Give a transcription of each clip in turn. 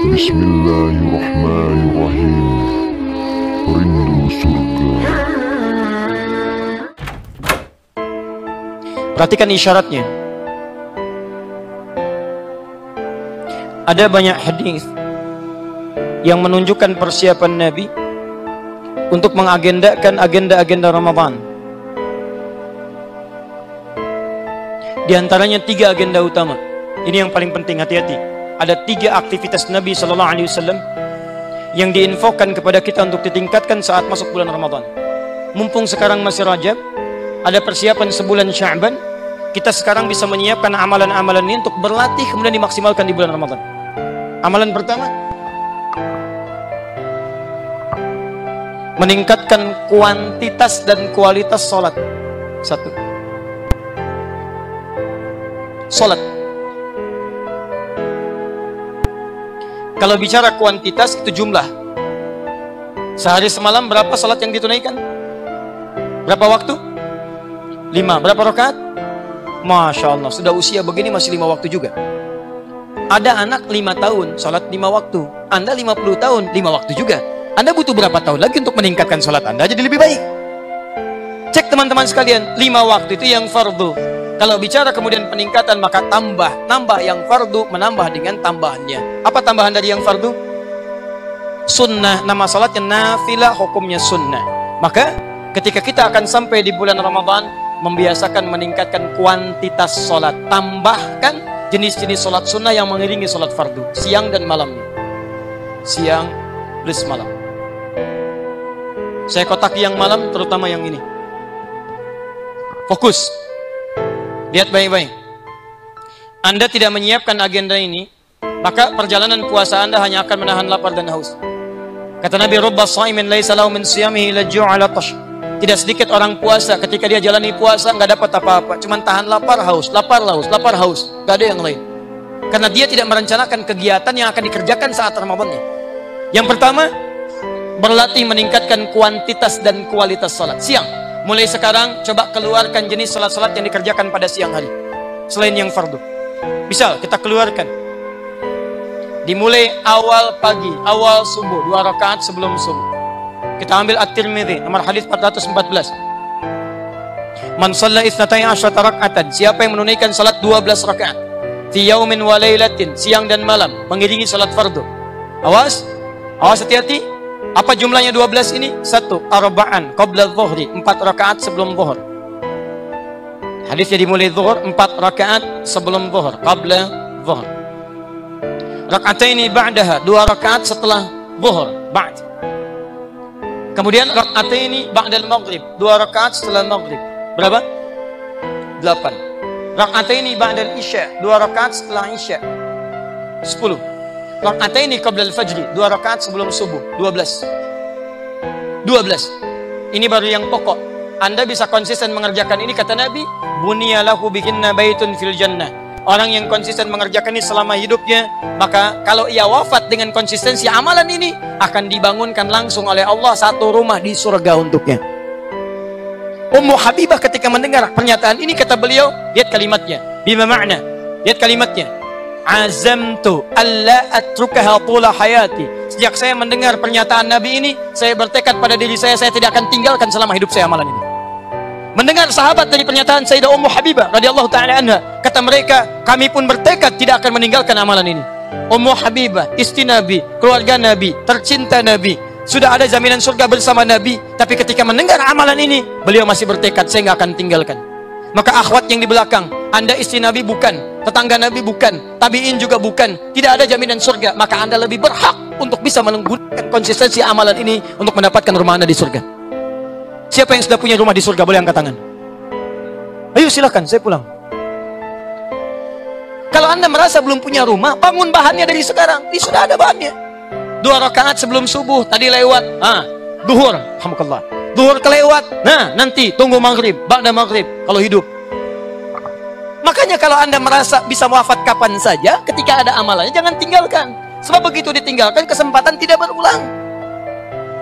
Bismillahirrahmanirrahim. Rindu surga. Perhatikan isyaratnya. Ada banyak hadis yang menunjukkan persiapan Nabi untuk mengagendakan agenda-agenda Ramadan. Di antaranya 3 agenda utama. Ini yang paling penting, hati-hati. Ada 3 aktivitas Nabi SAW yang diinfokan kepada kita untuk ditingkatkan saat masuk bulan Ramadan. Mumpung sekarang masih Rajab, ada persiapan sebulan Sya'ban, kita sekarang bisa menyiapkan amalan-amalan ini untuk berlatih kemudian dimaksimalkan di bulan Ramadan. Amalan pertama, meningkatkan kuantitas dan kualitas sholat. 1. Sholat. Kalau bicara kuantitas itu jumlah. Sehari semalam berapa sholat yang ditunaikan? Berapa waktu? 5. Berapa rakaat? Masya Allah, sudah usia begini masih 5 waktu juga. Ada anak 5 tahun sholat 5 waktu. Anda 50 tahun 5 waktu juga. Anda butuh berapa tahun lagi untuk meningkatkan sholat Anda jadi lebih baik? Cek teman-teman sekalian, 5 waktu itu yang fardu. Kalau bicara kemudian peningkatan, maka nambah yang fardu, menambah dengan tambahannya. Apa tambahan dari yang fardu? Sunnah. Nama salatnya nafilah, hukumnya sunnah. Maka ketika kita akan sampai di bulan Ramadan, membiasakan meningkatkan kuantitas salat. Tambahkan jenis-jenis salat sunnah yang mengiringi salat fardu, siang dan malamnya. Siang plus malam. Saya kotaki yang malam, terutama yang ini. Fokus. Lihat baik-baik. Anda tidak menyiapkan agenda ini, maka perjalanan puasa Anda hanya akan menahan lapar dan haus. Kata Nabi, "Rubba shaimin laisa lahu min siyamihi illa ju'ala tash." Tidak sedikit orang puasa, ketika dia jalani puasa nggak dapat apa-apa, cuma tahan lapar, haus, lapar, haus, lapar, haus, nggak ada yang lain. Karena dia tidak merencanakan kegiatan yang akan dikerjakan saat Ramadannya. Yang pertama, berlatih meningkatkan kuantitas dan kualitas salat siang. Mulai sekarang coba keluarkan jenis salat-salat yang dikerjakan pada siang hari selain yang fardu. Misal kita keluarkan dimulai awal pagi, awal subuh, 2 rakaat sebelum subuh. Kita ambil At-Tirmidzi nomor hadis 414. Man shalla 12 raka'atan, siapa yang menunaikan salat 12 rakaat fi yaumin wa lailatin, siang dan malam, mengiringi salat fardu. Awas, hati-hati. Apa jumlahnya 12 ini? 1. Arba'an qabla dhuhri, 4 rakaat sebelum zuhur. Hadisnya dimulai zuhur, 4 rakaat sebelum zuhur, qabla zuhur. Raka'ataini ba'daha, 2 rakaat setelah zuhur, ba'd. Kemudian raka'ataini ba'dal maghrib, 2 rakaat setelah maghrib. Berapa? 8. Raka'ataini ba'dal isya, 2 rakaat setelah isya. 10. Raka'ataini qabla al-fajri, 2 rakaat sebelum subuh, 12. Ini baru yang pokok. Anda bisa konsisten mengerjakan ini, kata Nabi, "Bunyalahu bihinna baitun fil jannah." Orang yang konsisten mengerjakan ini selama hidupnya, maka kalau ia wafat dengan konsistensi amalan ini, akan dibangunkan langsung oleh Allah satu rumah di surga untuknya. Ummu Habibah ketika mendengar pernyataan ini, kata beliau, lihat kalimatnya, bima makna, lihat kalimatnya, azamtu alla atrukaha tula hayati. Sejak saya mendengar pernyataan Nabi ini, saya bertekad pada diri saya tidak akan tinggalkan selama hidup saya amalan ini. Mendengar sahabat dari pernyataan Sayyidah Ummu Habibah radhiyallahu taala anha, kata mereka, kami pun bertekad tidak akan meninggalkan amalan ini. Ummu Habibah, istri Nabi, keluarga Nabi, tercinta Nabi, sudah ada jaminan surga bersama Nabi, tapi ketika mendengar amalan ini, beliau masih bertekad, saya nggak akan tinggalkan. Maka akhwat yang di belakang, Anda istri Nabi bukan, tetangga Nabi bukan, tabi'in juga bukan, tidak ada jaminan surga, maka Anda lebih berhak untuk bisa menggunakan konsistensi amalan ini untuk mendapatkan rumah Anda di surga. Siapa yang sudah punya rumah di surga, boleh angkat tangan. Ayo silakan, saya pulang. Kalau Anda merasa belum punya rumah, bangun bahannya dari sekarang. Ini sudah ada bahannya. 2 rakaat sebelum subuh, tadi lewat, duhur, alhamdulillah. Duhur kelewat, nah nanti tunggu maghrib, ba'da maghrib kalau hidup. Makanya kalau Anda merasa bisa wafat kapan saja, ketika ada amalannya jangan tinggalkan. Sebab begitu ditinggalkan, kesempatan tidak berulang.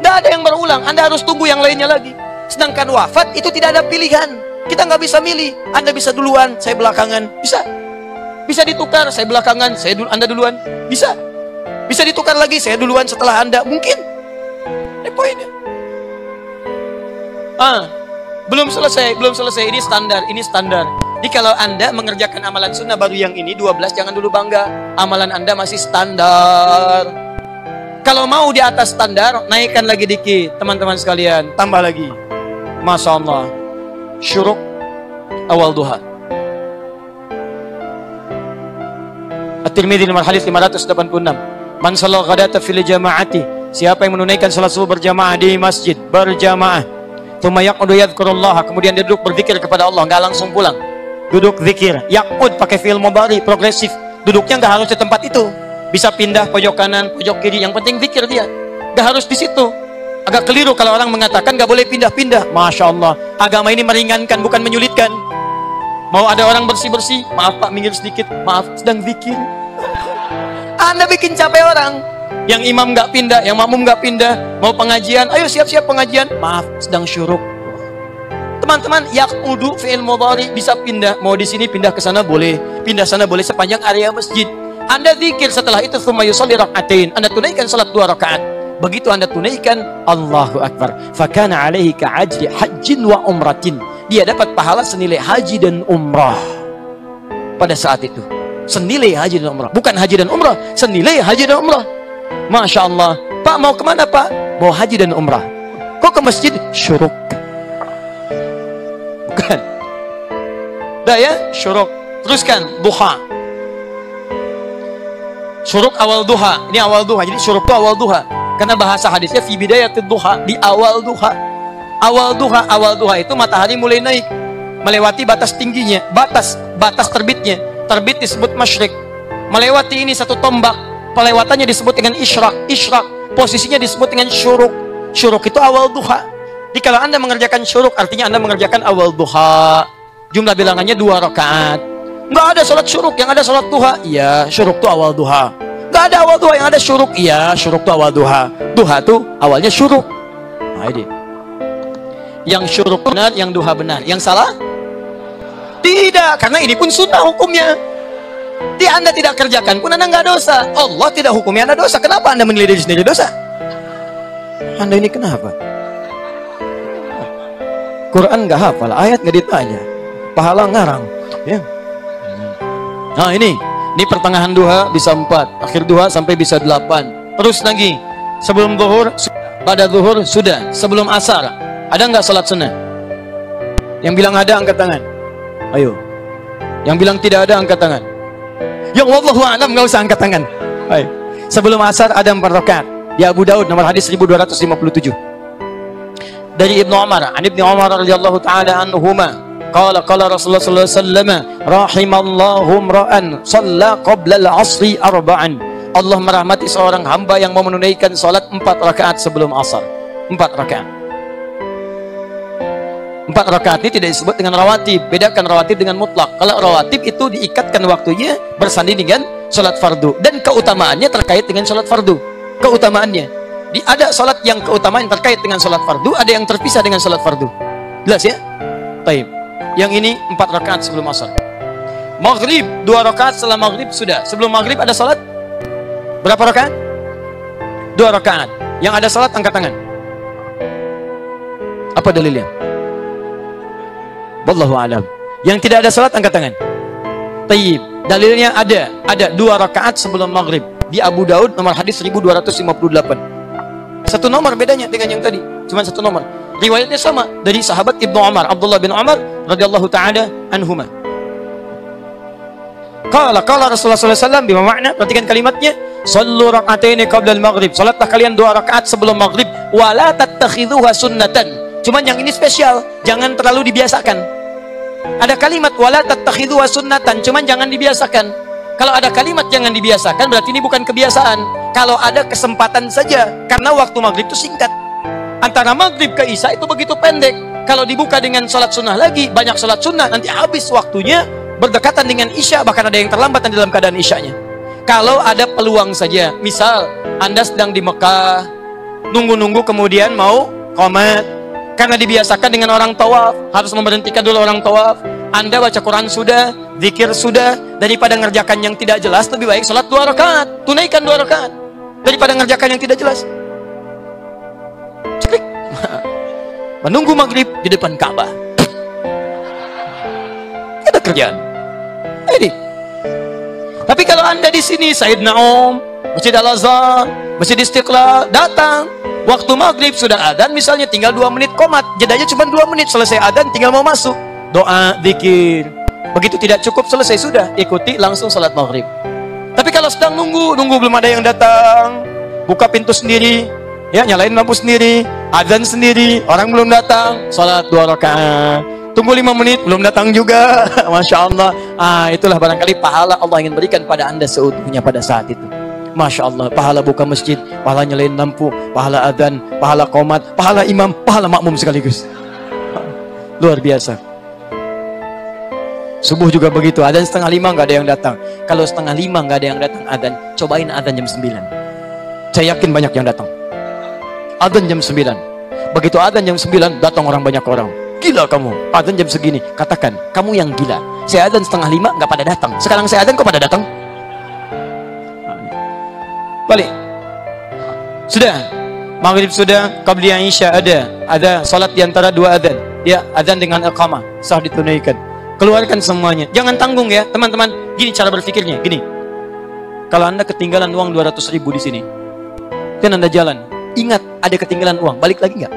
Tidak ada yang berulang, Anda harus tunggu yang lainnya lagi. Sedangkan wafat itu tidak ada pilihan. Kita nggak bisa milih. Anda bisa duluan, saya belakangan, bisa. Bisa ditukar, saya belakangan, Anda duluan, bisa. Bisa ditukar lagi, saya duluan setelah Anda, mungkin. Ini poinnya. Belum selesai, ini standar. Jadi kalau Anda mengerjakan amalan sunnah baru yang ini 12, jangan dulu bangga. Amalan Anda masih standar. Kalau mau di atas standar, naikkan lagi dikit, teman-teman sekalian, tambah lagi. Masya Allah. Syuruk awal duha. At-Tirmidzi nomor hadis 586. Man shalla ghadata fil jama'ati. Siapa yang menunaikan salat subuh berjamaah di masjid, berjamaah. Tsumma yaqudu yadhkurullah, kemudian dia duduk berzikir kepada Allah, enggak langsung pulang. Duduk zikir. Yaqud pakai fi'il mudhari progresif. Duduknya enggak harus di tempat itu. Bisa pindah pojok kanan, pojok kiri, yang penting zikir dia. Enggak harus di situ. Agak keliru kalau orang mengatakan enggak boleh pindah-pindah. Masya Allah, agama ini meringankan bukan menyulitkan. Mau ada orang bersih-bersih, maaf Pak, minggir sedikit, maaf, sedang zikir. Anda bikin capek orang. Yang imam nggak pindah, yang makmum nggak pindah. Mau pengajian, ayo siap-siap pengajian. Maaf, sedang syuruk. Teman-teman, yaqudu fi'il mudhari bisa pindah. Mau di sini pindah ke sana boleh, pindah sana boleh sepanjang area masjid. Anda zikir, setelah itu tsumma yusalli rak'atain. Anda tunaikan salat 2 rakaat. Begitu Anda tunaikan, Allahu Akbar. Fakana alaihi ka'ajri hajjin wa umratin. Dia dapat pahala senilai haji dan umrah. Pada saat itu, senilai haji dan umrah. Bukan haji dan umrah, senilai haji dan umrah. Masya Allah. Pak, mau kemana Pak? Mau haji dan umrah. Kok ke masjid? Syuruk. Bukan. Dah ya, syuruk. Teruskan, duha. Syuruk awal duha. Ini awal duha. Jadi syuruk itu awal duha. Karena bahasa hadisnya fi bidayatid duha, di awal duha. Awal duha itu matahari mulai naik, melewati batas tingginya, batas terbitnya. Terbit disebut masyrik. Melewati ini satu tombak, pelewatannya disebut dengan isyraq, posisinya disebut dengan syuruk. Syuruk itu awal duha. Jadi kalau Anda mengerjakan syuruk, artinya Anda mengerjakan awal duha. Jumlah bilangannya 2 rakaat. Nggak ada sholat syuruk, yang ada sholat duha. Iya, syuruk itu awal duha. Nggak ada awal duha, yang ada syuruk. Iya, syuruk itu awal duha. Duha itu awalnya syuruk. Nah ini. Yang syuruk benar, yang duha benar. Yang salah? Tidak, karena ini pun sunnah hukumnya. Anda tidak kerjakan pun Anda nggak dosa. Allah tidak hukumi Anda dosa. Kenapa Anda menilai diri sendiri dosa? Anda ini kenapa? Quran nggak hafal, ayat nggak ditanya, pahala ngarang. Ya. Nah ini pertengahan duha bisa 4, akhir duha sampai bisa 8. Terus lagi, sebelum zuhur, pada zuhur sudah, sebelum asar, ada nggak salat sunnah? Yang bilang ada angkat tangan. Ayo. Yang bilang tidak ada angkat tangan. Yang wallahu a'lam nggak usah angkat tangan. Ayo. Sebelum asar ada 4 rakaat. Di Abu Daud nomor hadis 1257. Dari Ibnu Umar, an Ibnu Umar radhiyallahu taala anhuma, qala Rasulullah sallallahu alaihi wasallam, rahimallahu imra'an shalla qabla al-'ashri arba'an. Allah merahmati seorang hamba yang mau menunaikan salat 4 rakaat sebelum asar. 4 rakaat. 4 rakaat ini tidak disebut dengan rawatib. Bedakan rawatib dengan mutlak. Kalau rawatib itu diikatkan waktunya bersanding dengan salat fardu, dan keutamaannya terkait dengan salat fardu. Keutamaannya. Ada salat yang keutamaan terkait dengan salat fardu, ada yang terpisah dengan salat fardu. Jelas ya? Baik. Yang ini 4 rakaat sebelum asar. Maghrib 2 rakaat setelah maghrib sudah. Sebelum maghrib ada salat berapa rakaat? 2 rakaat. Yang ada salat angkat tangan. Apa dalilnya? Wallahu a'lam. Yang tidak ada salat angkat tangan. Tayyib. Dalilnya ada 2 rakaat sebelum maghrib. Di Abu Daud nomor hadis 1258. Satu nomor bedanya dengan yang tadi, cuma satu nomor. Riwayatnya sama dari sahabat Ibnu Umar, Abdullah bin Umar radhiyallahu taala anhuma. Qala Rasulullah sallallahu alaihi wasallam, bima makna, perhatikan kalimatnya, sallu rak'ataini qabla al-maghrib. Salatlah kalian 2 rakaat sebelum maghrib, wa la tattakhidhuha sunnatan. Cuman yang ini spesial, jangan terlalu dibiasakan. Ada kalimat wa la tattakhidhuha sunnatan, cuman jangan dibiasakan. Kalau ada kalimat jangan dibiasakan, berarti ini bukan kebiasaan. Kalau ada kesempatan saja, karena waktu maghrib itu singkat. Antara maghrib ke isya itu begitu pendek. Kalau dibuka dengan sholat sunnah lagi, banyak sholat sunnah, nanti habis waktunya berdekatan dengan isya, bahkan ada yang terlambat dalam keadaan isyanya. Kalau ada peluang saja, misal Anda sedang di Mekah, nunggu-nunggu kemudian mau qomat, karena dibiasakan dengan orang tawaf, harus memberhentikan dulu orang tawaf. Anda baca Quran sudah, zikir sudah, daripada ngerjakan yang tidak jelas, lebih baik sholat 2 rakaat, tunaikan 2 rakaat. daripada mengerjakan yang tidak jelas. Ceklik. Menunggu maghrib di depan Ka'bah. Ada kerjaan. Ini. Tapi kalau Anda di sini, Sayyidina Masjid Al-Azhar, Masjid Istiqlal, datang waktu maghrib sudah adzan, misalnya tinggal 2 menit komat, jedanya cuma 2 menit, selesai adzan tinggal mau masuk, doa, zikir. Begitu tidak cukup, selesai sudah, ikuti langsung salat maghrib. Tapi kalau sedang nunggu belum ada yang datang, buka pintu sendiri, ya nyalain lampu sendiri, adzan sendiri, orang belum datang, salat 2 rakaat. Tunggu 5 menit, belum datang juga. Masya Allah. Itulah barangkali pahala Allah ingin berikan pada Anda seutuhnya pada saat itu. Masya Allah, pahala buka masjid, pahala nyalain lampu, pahala adzan, pahala qomat, pahala imam, pahala makmum sekaligus. Luar biasa. Subuh juga begitu, adzan 4:30 nggak ada yang datang. Kalau 4:30 nggak ada yang datang adzan, cobain adzan jam 9. Saya yakin banyak yang datang. Adzan jam 9. Begitu adzan jam 9, datang orang banyak orang. Gila kamu, adzan jam segini. Katakan, kamu yang gila. Saya adzan 4:30 nggak pada datang. Sekarang saya adzan kok pada datang? Balik. Sudah. Maghrib sudah, qabliyah isya ada salat di antara 2 adzan. Ya, adzan dengan iqamah sah ditunaikan. Keluarkan semuanya. Jangan tanggung ya, teman-teman. Gini cara berpikirnya, gini. Kalau Anda ketinggalan uang 200.000 di sini, dan Anda jalan, ingat ada ketinggalan uang, balik lagi nggak?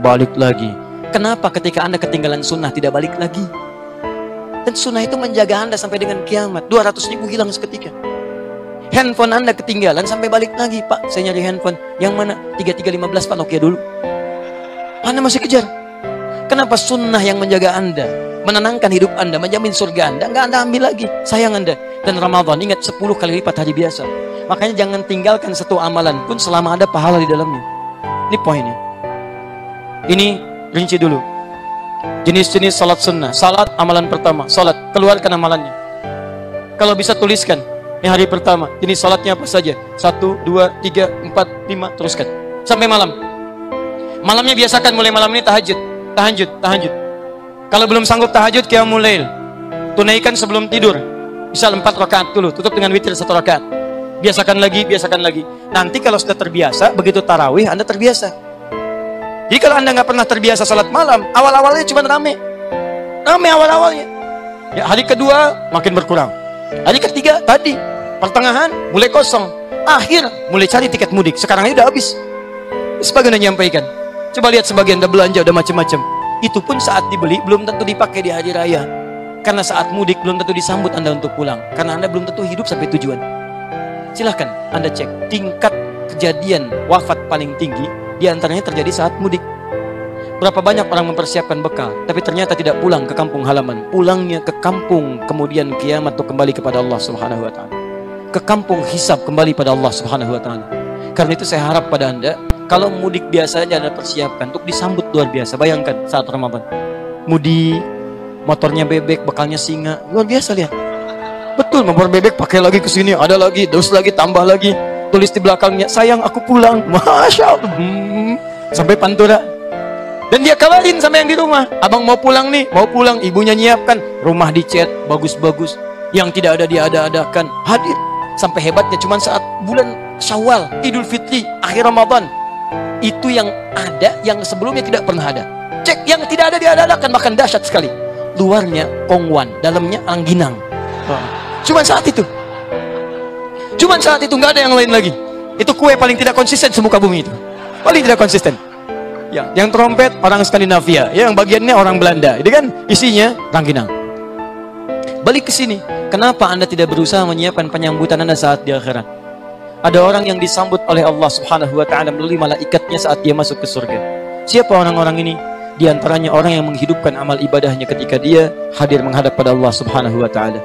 Balik lagi. Kenapa ketika Anda ketinggalan sunnah tidak balik lagi? Dan sunnah itu menjaga Anda sampai dengan kiamat. 200.000 hilang seketika. Handphone Anda ketinggalan sampai balik lagi. Pak, saya nyari handphone. Yang mana? 3315 Pak, Nokia dulu. Anda masih kejar. Kenapa sunnah yang menjaga Anda, menenangkan hidup Anda, menjamin surga Anda, nggak Anda ambil lagi? Sayang Anda. Dan Ramadan, ingat 10 kali lipat hari biasa. Makanya jangan tinggalkan satu amalan pun selama ada pahala di dalamnya. Ini poinnya. Ini rinci dulu. Jenis-jenis salat sunnah. Salat amalan pertama. Salat, keluarkan amalannya. Kalau bisa tuliskan. Ini hari pertama. Jenis salatnya apa saja? 1, 2, 3, 4, 5. Teruskan. Sampai malam. Malamnya biasakan mulai malam ini tahajud. Tahajud. Kalau belum sanggup tahajud, qiyamul lail. Tunaikan sebelum tidur. Bisa 4 rakaat dulu. Tutup dengan witir 1 rakaat. Biasakan lagi. Nanti kalau sudah terbiasa, begitu tarawih, Anda terbiasa. Jadi kalau Anda nggak pernah terbiasa salat malam, awal-awalnya cuma rame awal-awalnya. Ya, hari kedua makin berkurang. Hari ketiga tadi, pertengahan mulai kosong. Akhir mulai cari tiket mudik. Sekarang aja udah habis. Sebagian yang nyampaikan. Coba lihat sebagian udah belanja, udah macam-macam. Itu pun saat dibeli belum tentu dipakai di hari raya. Karena saat mudik belum tentu disambut Anda untuk pulang. Karena Anda belum tentu hidup sampai tujuan. Silahkan Anda cek tingkat kejadian wafat paling tinggi di antaranya terjadi saat mudik. Berapa banyak orang mempersiapkan bekal tapi ternyata tidak pulang ke kampung halaman. Pulangnya ke kampung kemudian kiamat untuk kembali kepada Allah Subhanahu wa taala. Ke kampung hisab kembali pada Allah Subhanahu wa taala. Karena itu saya harap pada Anda, kalau mudik biasanya Anda persiapkan untuk disambut luar biasa. Bayangkan saat Ramadan. Mudik, motornya bebek, bekalnya singa. Luar biasa lihat. Betul, motor bebek pakai lagi ke sini, ada lagi, terus lagi, tambah lagi. Tulis di belakangnya, sayang aku pulang. Masya Allah. Sampai Pantura. Dan dia kabarin sama yang di rumah, abang mau pulang nih, mau pulang. Ibunya nyiapkan, rumah dicat, bagus-bagus. Yang tidak ada diada-adakan, hadir. Sampai hebatnya cuma saat bulan Syawal, Idul Fitri, akhir Ramadan. Itu yang ada, yang sebelumnya tidak pernah ada. Cek yang tidak ada diada-adakan, bahkan dahsyat sekali. Luarnya kongwan, dalamnya angginang. Cuman saat itu. Cuman saat itu, nggak ada yang lain lagi. Itu kue paling tidak konsisten semuka bumi itu. Paling tidak konsisten. Ya, yang trompet orang Skandinavia, yang bagiannya orang Belanda. Itu kan isinya rangginang. Balik ke sini. Kenapa Anda tidak berusaha menyiapkan penyambutan Anda saat di akhirat? Ada orang yang disambut oleh Allah Subhanahu wa taala melalui malaikatnya saat dia masuk ke surga. Siapa orang-orang ini? Di antaranya orang yang menghidupkan amal ibadahnya ketika dia hadir menghadap pada Allah Subhanahu wa taala.